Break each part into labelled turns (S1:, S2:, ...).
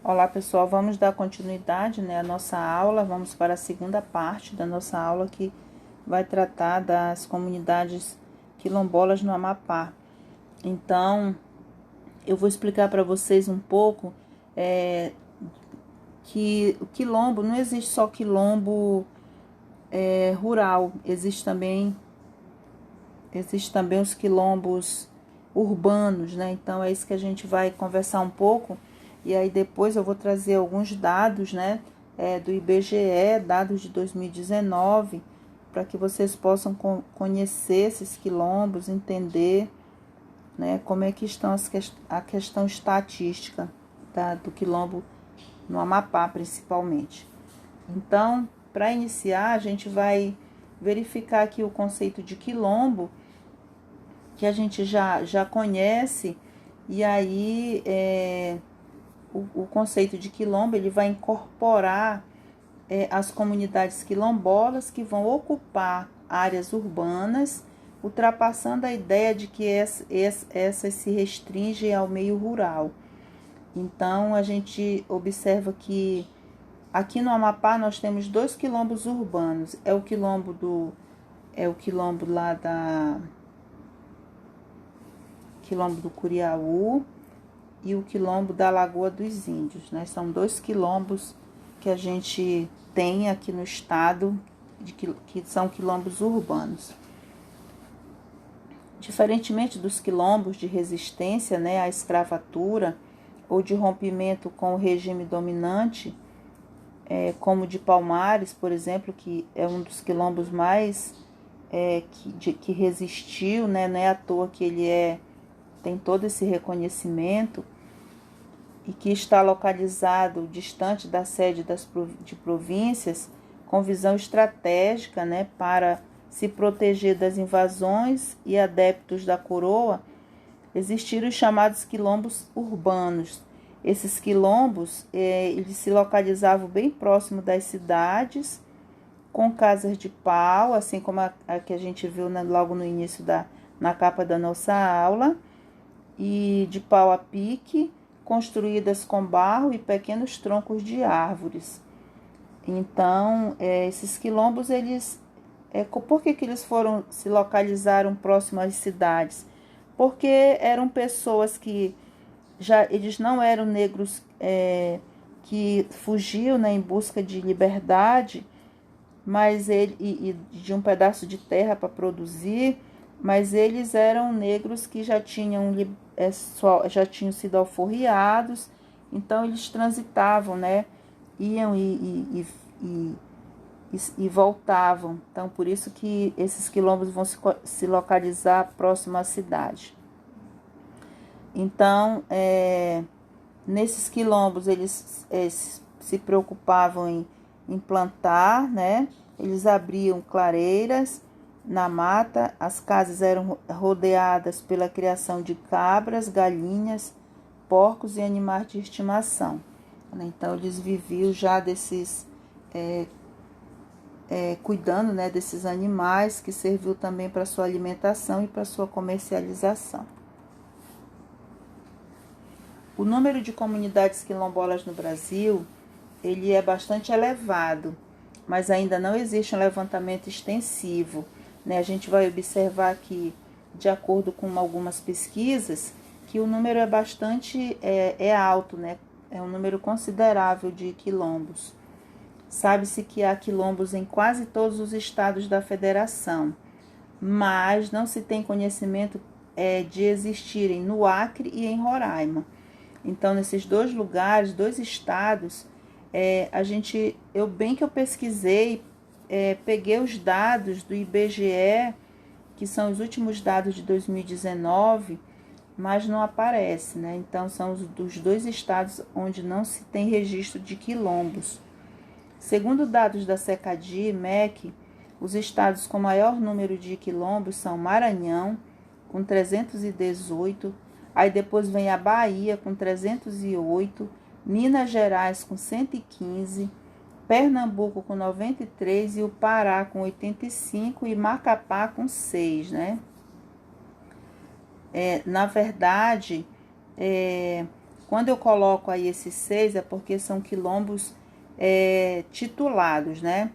S1: Olá pessoal, vamos dar continuidade, à nossa aula, vamos para a segunda parte da nossa aula que vai tratar das comunidades quilombolas no Amapá. Então, eu vou explicar para vocês um pouco que o quilombo, não existe só quilombo rural, existe também os quilombos urbanos, né? Então é isso que a gente vai conversar um pouco. E aí depois eu vou trazer alguns dados, do IBGE, dados de 2019, para que vocês possam conhecer esses quilombos, entender, como é que estão a questão estatística do quilombo no Amapá, principalmente. Então, para iniciar, a gente vai verificar aqui o conceito de quilombo, que a gente já conhece, e aí o conceito de quilombo ele vai incorporar as comunidades quilombolas que vão ocupar áreas urbanas, ultrapassando a ideia de que essas se restringem ao meio rural. Então, a gente observa que aqui no Amapá nós temos 2 quilombos urbanos. É o quilombo lá quilombo do Curiaú e o quilombo da Lagoa dos Índios, São 2 quilombos que a gente tem aqui no estado, que são quilombos urbanos. Diferentemente dos quilombos de resistência, à escravatura ou de rompimento com o regime dominante, como de Palmares, por exemplo, que é um dos quilombos mais que resistiu, não é à toa que ele tem todo esse reconhecimento, e que está localizado distante da sede de províncias, com visão estratégica, para se proteger das invasões e adeptos da coroa, existiram os chamados quilombos urbanos. Esses quilombos eles se localizavam bem próximo das cidades, com casas de pau, assim como a que a gente viu logo no início na capa da nossa aula, e de pau a pique, construídas com barro e pequenos troncos de árvores. Então, esses quilombos, por que eles se localizaram próximo às cidades? Porque eram pessoas que eles não eram negros que fugiam, em busca de liberdade, mas e de um pedaço de terra para produzir, mas eles eram negros que já tinham sido alforriados, então eles transitavam, iam e voltavam. Então, por isso que esses quilombos vão se localizar próximo à cidade. Então, nesses quilombos, eles se preocupavam em plantar, Eles abriam clareiras na mata, as casas eram rodeadas pela criação de cabras, galinhas, porcos e animais de estimação. Então, eles viviam já cuidando, desses animais, que serviu também para sua alimentação e para sua comercialização. O número de comunidades quilombolas no Brasil, ele é bastante elevado, mas ainda não existe um levantamento extensivo. A gente vai observar aqui, de acordo com algumas pesquisas, que o número é bastante alto, É um número considerável de quilombos. Sabe-se que há quilombos em quase todos os estados da federação, mas não se tem conhecimento de existirem no Acre e em Roraima. Então, nesses 2 lugares, 2 estados, eu pesquisei, peguei os dados do IBGE, que são os últimos dados de 2019, mas não aparece, Então, são dos 2 estados onde não se tem registro de quilombos. Segundo dados da SECADI e MEC, os estados com maior número de quilombos são Maranhão, com 318, aí depois vem a Bahia, com 308, Minas Gerais, com 115, Pernambuco, com 93, e o Pará, com 85, e Macapá, com 6, Na verdade, Quando eu coloco aí esses 6 é porque são quilombos titulados, né?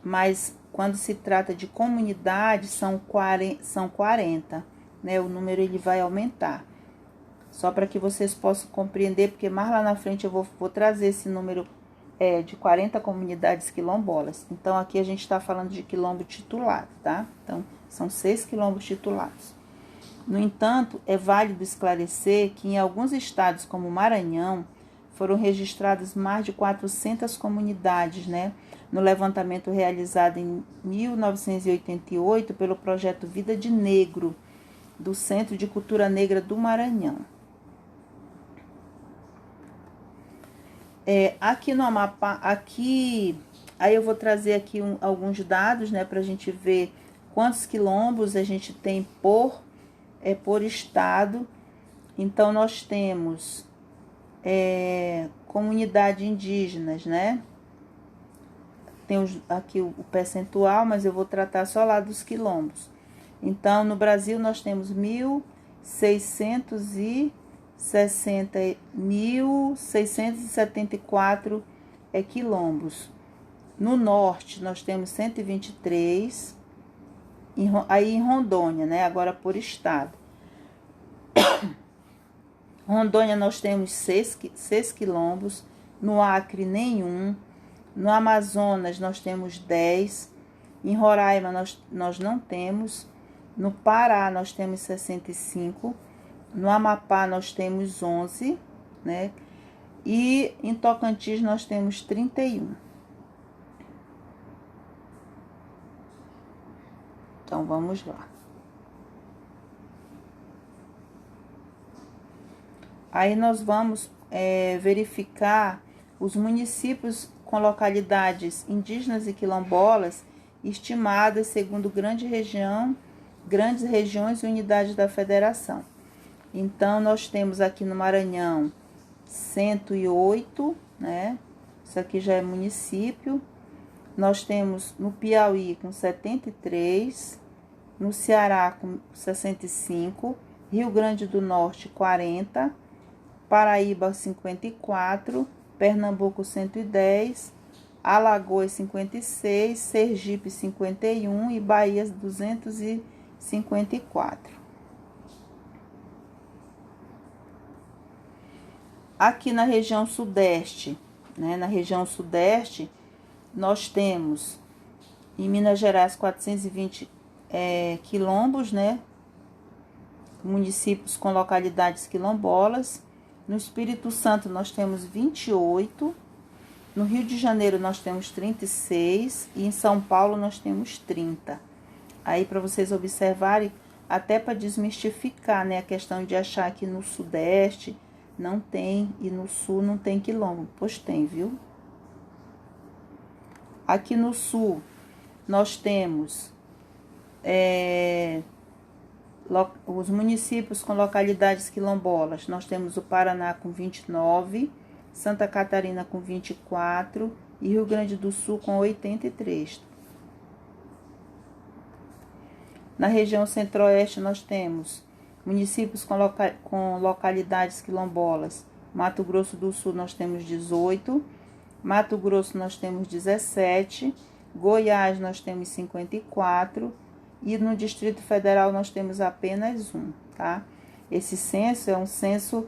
S1: Mas quando se trata de comunidade são 40, né? O número ele vai aumentar. Só para que vocês possam compreender, porque mais lá na frente eu vou trazer esse número de 40 comunidades quilombolas. Então, aqui a gente está falando de quilombo titulado, tá? Então, são 6 quilombos titulados. No entanto, é válido esclarecer que em alguns estados, como Maranhão, foram registradas mais de 400 comunidades, né? No levantamento realizado em 1988 pelo projeto Vida de Negro, do Centro de Cultura Negra do Maranhão. Aqui no Amapá, aí eu vou trazer aqui alguns dados, né, para a gente ver quantos quilombos a gente tem por estado. Então, nós temos comunidades indígenas, né? Tem aqui o percentual, mas eu vou tratar só lá dos quilombos. Então, no Brasil, nós temos 1.674 quilombos. No norte, nós temos 123, aí em Rondônia, né? Agora por estado. Rondônia, nós temos 6 quilombos. No Acre, nenhum. No Amazonas, nós temos 10. Em Roraima, nós não temos. No Pará, nós temos 65. No Amapá, nós temos 11, né? E em Tocantins, nós temos 31. Então, vamos lá. Aí nós vamos verificar os municípios com localidades indígenas e quilombolas estimadas segundo grandes regiões e unidades da federação. Então, nós temos aqui no Maranhão 108, né? Isso aqui já é município. Nós temos no Piauí com 73, no Ceará com 65, Rio Grande do Norte 40, Paraíba 54, Pernambuco 110, Alagoas 56, Sergipe 51 e Bahia 254. Aqui na região sudeste, né? Na região sudeste, nós temos em Minas Gerais 420 quilombos, né? Municípios com localidades quilombolas. No Espírito Santo nós temos 28. No Rio de Janeiro nós temos 36 e em São Paulo nós temos 30. Aí para vocês observarem, até para desmistificar, né, a questão de achar que no Sudeste não tem e no Sul não tem quilombo. Pois tem, viu? Aqui no Sul nós temos os municípios com localidades quilombolas. Nós temos o Paraná com 29, Santa Catarina com 24 e Rio Grande do Sul com 83. Na região centro-oeste nós temos municípios com localidades quilombolas. Mato Grosso do Sul nós temos 18, Mato Grosso nós temos 17, Goiás nós temos 54 e no Distrito Federal nós temos apenas 1, tá? Esse censo é um censo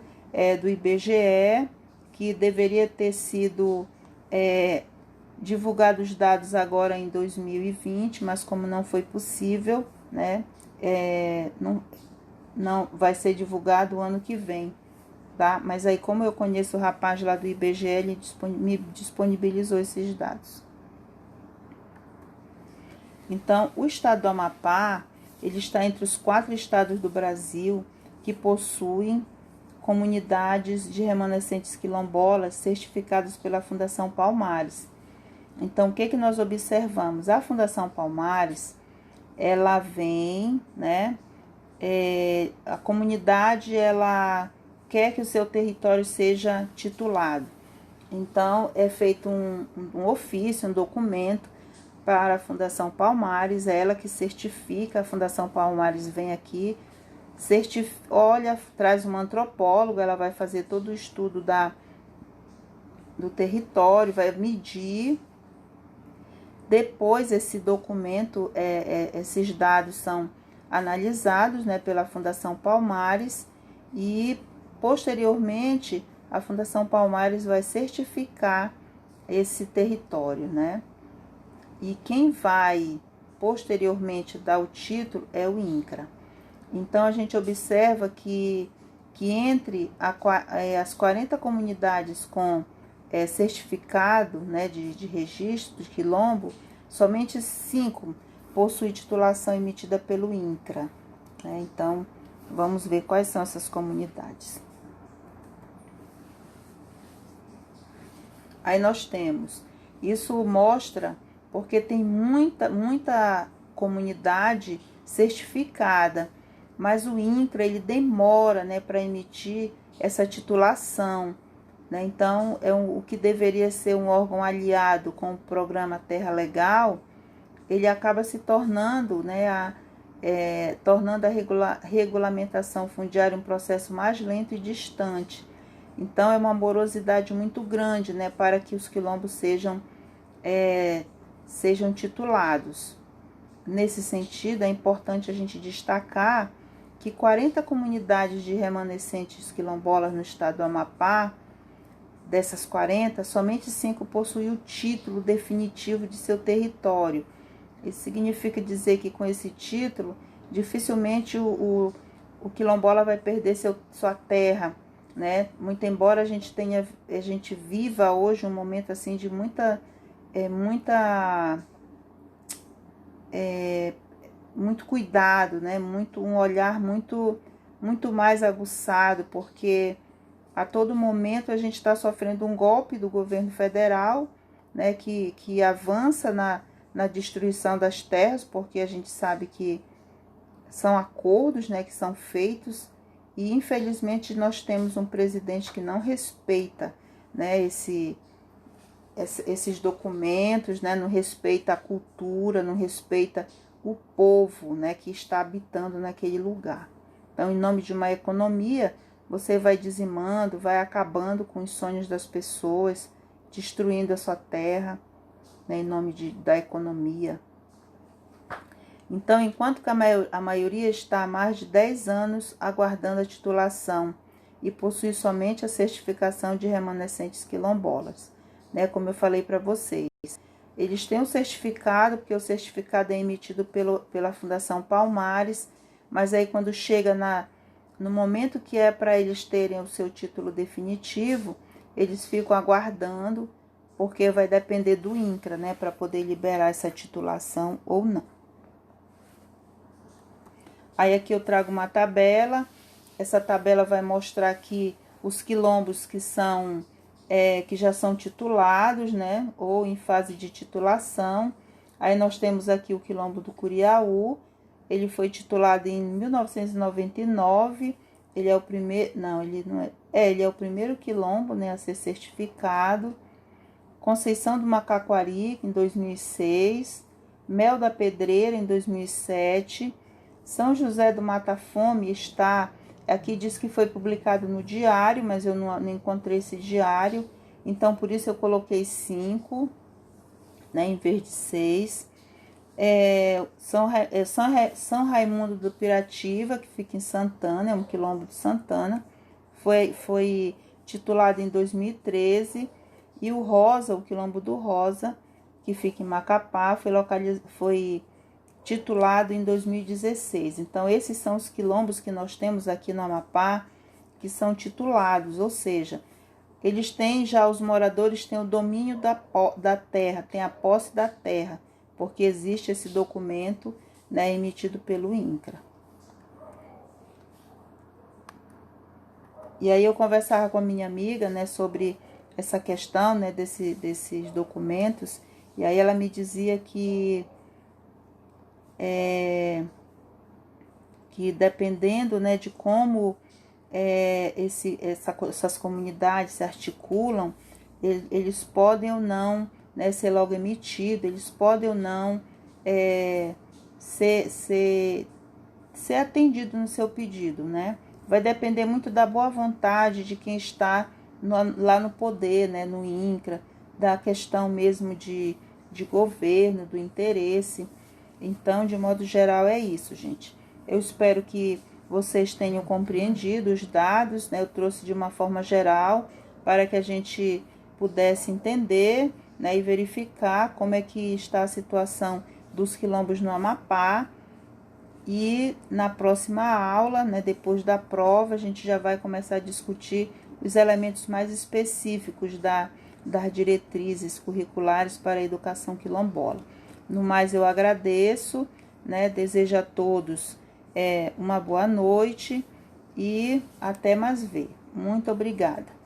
S1: do IBGE, que deveria ter sido divulgado os dados agora em 2020, mas como não foi possível, né, não vai ser divulgado o ano que vem, tá? Mas aí, como eu conheço o rapaz lá do IBGE, ele me disponibilizou esses dados. Então, o estado do Amapá, ele está entre os 4 estados do Brasil que possuem comunidades de remanescentes quilombolas certificadas pela Fundação Palmares. Então, o que nós observamos? A Fundação Palmares, ela vem, né? A comunidade, ela quer que o seu território seja titulado. Então, é feito um ofício, um documento para a Fundação Palmares, é ela que certifica. A Fundação Palmares vem aqui, olha, traz uma antropóloga, ela vai fazer todo o estudo do território, vai medir. Depois esse documento, esses dados são analisados, né, pela Fundação Palmares e posteriormente a Fundação Palmares vai certificar esse território, né? E quem vai posteriormente dar o título é o INCRA. Então a gente observa que entre as 40 comunidades com certificado, né, de registro de quilombo, somente 5 possuem titulação emitida pelo INCRA, né? Então, vamos ver quais são essas comunidades. Aí nós temos, isso mostra porque tem muita comunidade certificada, mas o INCRA ele demora, né, para emitir essa titulação, né? Então, o que deveria ser um órgão aliado com o programa Terra Legal, ele acaba se tornando, né, tornando a regulamentação fundiária um processo mais lento e distante. Então, é uma morosidade muito grande, né, para que os quilombos sejam titulados. Nesse sentido, é importante a gente destacar que 40 comunidades de remanescentes quilombolas no estado do Amapá, dessas 40, somente 5 possuem o título definitivo de seu território. Isso significa dizer que com esse título, dificilmente o quilombola vai perder sua terra, né? Muito embora a gente viva hoje um momento assim de muito cuidado, né? Um olhar muito mais aguçado, porque a todo momento a gente está sofrendo um golpe do governo federal, né, que avança na destruição das terras, porque a gente sabe que são acordos, né, que são feitos, e infelizmente nós temos um presidente que não respeita, né, esses documentos, né, não respeita a cultura, não respeita o povo, né, que está habitando naquele lugar. Então, em nome de uma economia, você vai dizimando, vai acabando com os sonhos das pessoas, destruindo a sua terra, né, em nome da economia. Então, enquanto que a maioria está há mais de 10 anos aguardando a titulação e possui somente a certificação de remanescentes quilombolas, né, como eu falei para vocês. Eles têm um certificado, porque o certificado é emitido pela Fundação Palmares, mas aí quando chega no momento que é para eles terem o seu título definitivo, eles ficam aguardando, porque vai depender do INCRA, né, para poder liberar essa titulação ou não. Aí aqui eu trago uma tabela, essa tabela vai mostrar aqui os quilombos que já são titulados, né, ou em fase de titulação. Aí nós temos aqui o quilombo do Curiaú. Ele foi titulado em 1999, ele é o primeiro, não, ele não é, ele é o primeiro quilombo, né, a ser certificado. Conceição do Macaquari, em 2006, Mel da Pedreira, em 2007, São José do Mata Fome aqui diz que foi publicado no diário, mas eu não encontrei esse diário, então por isso eu coloquei 5, né, em vez de 6. São Raimundo do Pirativa, que fica em Santana, é um quilombo de Santana, foi titulado em 2013, e o Rosa, o quilombo do Rosa, que fica em Macapá, foi titulado em 2016. Então, esses são os quilombos que nós temos aqui no Amapá, que são titulados, ou seja, os moradores têm o domínio da terra, têm a posse da terra, porque existe esse documento, né, emitido pelo INCRA. E aí eu conversava com a minha amiga, né, sobre essa questão, né, desses documentos, e aí ela me dizia que dependendo, né, de como essas comunidades se articulam, eles podem ou não, né, ser logo emitido, eles podem ou não ser ser atendido no seu pedido, né? Vai depender muito da boa vontade de quem está lá no poder, né? No INCRA, da questão mesmo de governo, do interesse. Então, de modo geral, é isso, gente. Eu espero que vocês tenham compreendido os dados, né? Eu trouxe de uma forma geral para que a gente pudesse entender, né, e verificar como é que está a situação dos quilombos no Amapá. E na próxima aula, né, depois da prova, a gente já vai começar a discutir os elementos mais específicos das diretrizes curriculares para a educação quilombola. No mais, eu agradeço, né, desejo a todos uma boa noite e até mais ver. Muito obrigada.